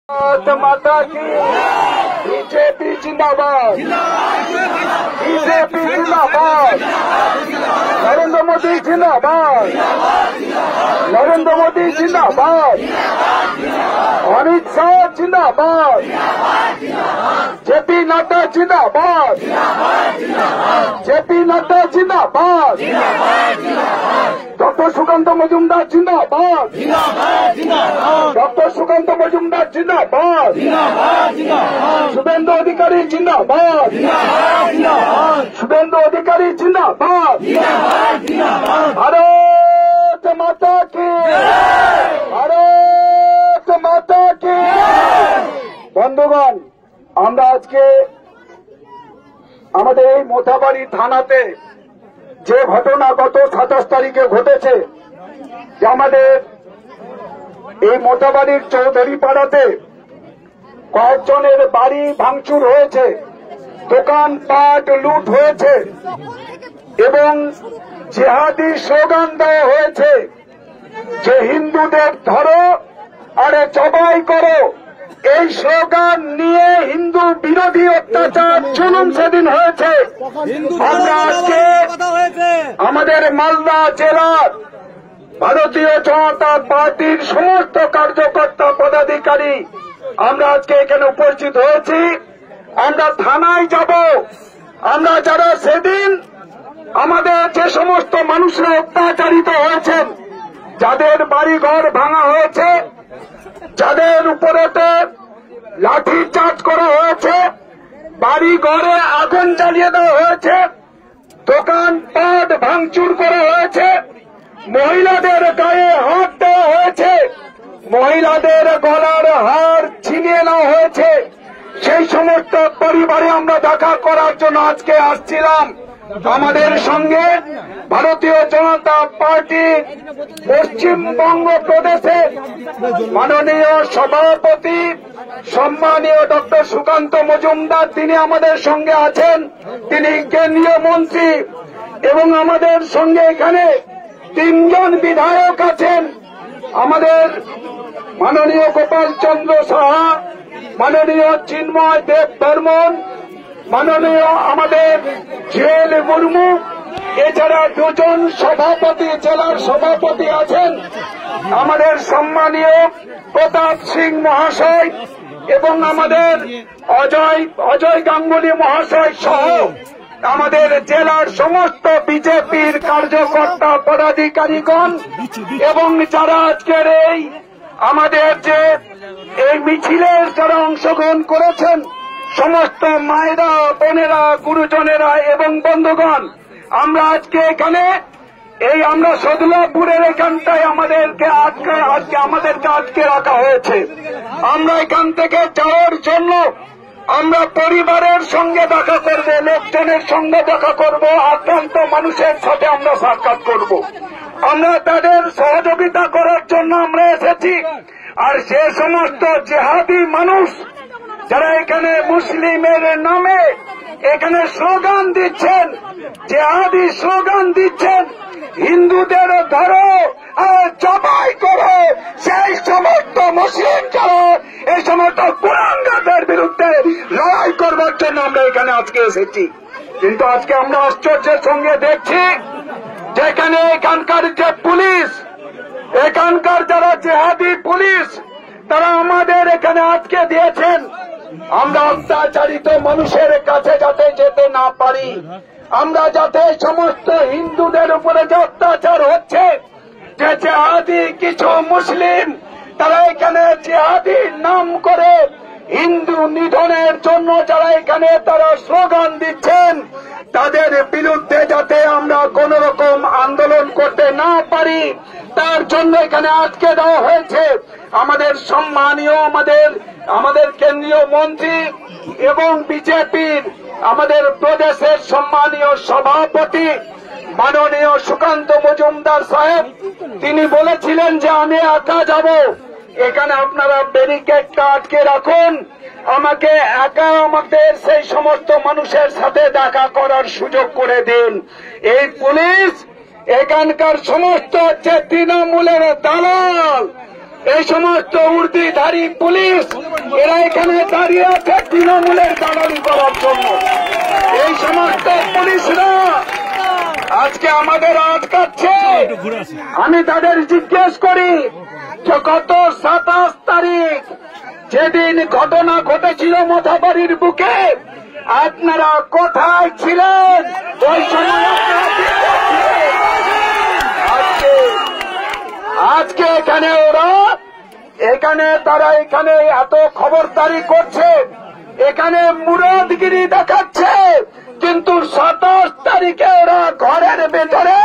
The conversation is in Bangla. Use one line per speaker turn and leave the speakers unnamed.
माता की बीजेपी जिंदाबाद, बीजेपी जिंदाबाद, नरेंद्र मोदी जिंदाबाद, नरेंद्र मोदी जिंदाबाद, अमित शाह जिंदाबाद, जेपी नड्डा जिंदाबाद, जेपी नड्डा जिंदाबाद, डॉक्टर सुकांत मजुमदार जिंदाबाद, डॉक्टर सुकांत मजुमदार जिंदाबाद, शुभेंदु अधिकारी जिंदाबाद, शुभेंदु अधिकारी जिंदाबाद, भारत माता की, भारत माता की। बंधुगण, আমরা আজকে আমাদের এই মোথাবাড়ি থানাতে যে ঘটনা গত 27 তারিখে ঘটেছে, যে আমাদের এই মোথাবাড়ির চৌধুরী পাড়াতে কয়েকজনের বাড়ি ভাঙচুর হয়েছে, দোকানপাট লুট হয়েছে এবং জিহাদি স্লোগান দেওয়া হয়েছে যে হিন্দুদের ধরো আরে জবাই করো। এই স্লোগান নিয়ে হিন্দু বিরোধী অত্যাচার জুলুম সেদিন হয়েছে। আমরা আজকে আমাদের মালদা জেলার ভারতীয় জনতা পার্টির সমস্ত কার্যকর্তা পদাধিকারী আমরা আজকে এখানে উপস্থিত হয়েছি। আমরা থানায় যাব। আমরা যারা সেদিন আমাদের যে সমস্ত মানুষরা অত্যাচারিত হয়েছেন, যাদের বাড়িঘর ভাঙা হয়েছে, যাদের উপরেতে লাঠি চার্জ করা হয়েছে, বাড়ি ঘরে আগুন জ্বালিয়ে দেওয়া হয়েছে, দোকানপাট ভাঙচুর করা হয়েছে, মহিলাদের গায়ে হাত দেওয়া হয়েছে, মহিলাদের গলার হার ছিনিয়ে নেওয়া হয়েছে, সেই সমস্ত পরিবারে আমরা দেখা করার জন্য আজকে আসছিলাম। আমাদের সঙ্গে ভারতীয় জনতা পার্টি পশ্চিমবঙ্গ প্রদেশের মাননীয় সভাপতি সম্মানীয় ডক্টর সুকান্ত মজুমদার, তিনি আমাদের সঙ্গে আছেন, তিনি কেন্দ্রীয় মন্ত্রী, এবং আমাদের সঙ্গে এখানে 3 জন বিধায়ক আছেন। আমাদের মাননীয় গোপাল চন্দ্র সাহা, মাননীয় চিন্ময় দেব বর্মন, মাননীয় আমাদের জুয়েল মুর্মু, এছাড়া 2 জন সভাপতি, জেলার সভাপতি আছেন, আমাদের সম্মানীয় প্রতাপ সিং মহাশয় এবং আমাদের অজয় গাঙ্গুলি মহাশয় সহ আমাদের জেলার সমস্ত বিজেপির কার্যকর্তা পদাধিকারীগণ এবং যারা আজকের এই আমাদের যে এই মিছিলের যারা অংশগ্রহণ করেছেন, সমস্ত মায়েরা, বোনেরা, গুরুজনেরা এবং বন্ধুগণ, আমরা আজকে এখানে এই আমরা সদুল্লাপুরের এখানটায় আমাদেরকে আটকে রাখা হয়েছে। আমরা এখান থেকে যাওয়ার জন্য আমরা পরিবারের সঙ্গে দেখা করব, লোকজনের সঙ্গে দেখা করব, আক্রান্ত মানুষের সাথে আমরা সাক্ষাৎ করব। আমরা তাদের সহযোগিতা করার জন্য আমরা এসেছি। আর সে সমস্ত জেহাদি মানুষ যারা এখানে মুসলিমের নামে এখানে স্লোগান দিচ্ছেন, জেহাদি স্লোগান দিচ্ছেন, হিন্দুদের ধরো আর জবাই করো, সেই সমস্ত মুসলিম যারা এই সমস্ত কুলাঙ্গারদের বিরুদ্ধে লড়াই করবার জন্য আমরা এখানে আজকে এসেছি। কিন্তু আজকে আমরা আশ্চর্যের সঙ্গে দেখছি যেখানে এখানকার যে পুলিশ, এখানকার যারা জেহাদি পুলিশ, তারা আমাদের এখানে আটকে দিয়েছেন। আমরা অত্যাচারিত মানুষের কাছে যাতে যেতে না পারি, আমরা যাতে সমস্ত হিন্দুদের উপরে যে অত্যাচার হচ্ছে, যে জেহাদি কিছু মুসলিম তারা এখানে জেহাদির নাম করে হিন্দু নিধনের জন্য যারা এখানে তারা স্লোগান দিচ্ছেন, তাদের বিরুদ্ধে যাতে আমরা কোন রকম আন্দোলন করতে না পারি, তার জন্য এখানে আটকে দেওয়া হয়েছে। আমাদের সম্মানীয় আমাদের কেন্দ্রীয় মন্ত্রী এবং বিজেপির আমাদের প্রদেশের সম্মানীয় সভাপতি মাননীয় সুকান্ত মজুমদার সাহেব, তিনি বলেছিলেন যে আমি একা যাব, এখানে আপনারা ব্যারিকেডটা আটকে রাখুন, আমাকে একা আমাদের সেই সমস্ত মানুষের সাথে দেখা করার সুযোগ করে দিন। এই পুলিশ এখানকার সমস্ত তৃণমূলের দালাল, এই সমস্ত উর্দিধারী পুলিশ এরা এখানে দাঁড়িয়ে আছে তৃণমূলের দালালি করার জন্য। এই সমস্ত পুলিশরা আজকে আমাদের আটকাচ্ছে। আমি তাদের জিজ্ঞেস করি যে গত 27 তারিখ যেদিন ঘটনা ঘটেছিল মোথাবাড়ির বুকে আপনারা কোথায় ছিলেন? ওই সময় আজকে তারা এখানে এত খবরদারি করছে, এখানে মুরাদগিরি দেখাচ্ছে, কিন্তু 27 তারিখে ওরা ঘরের ভেতরে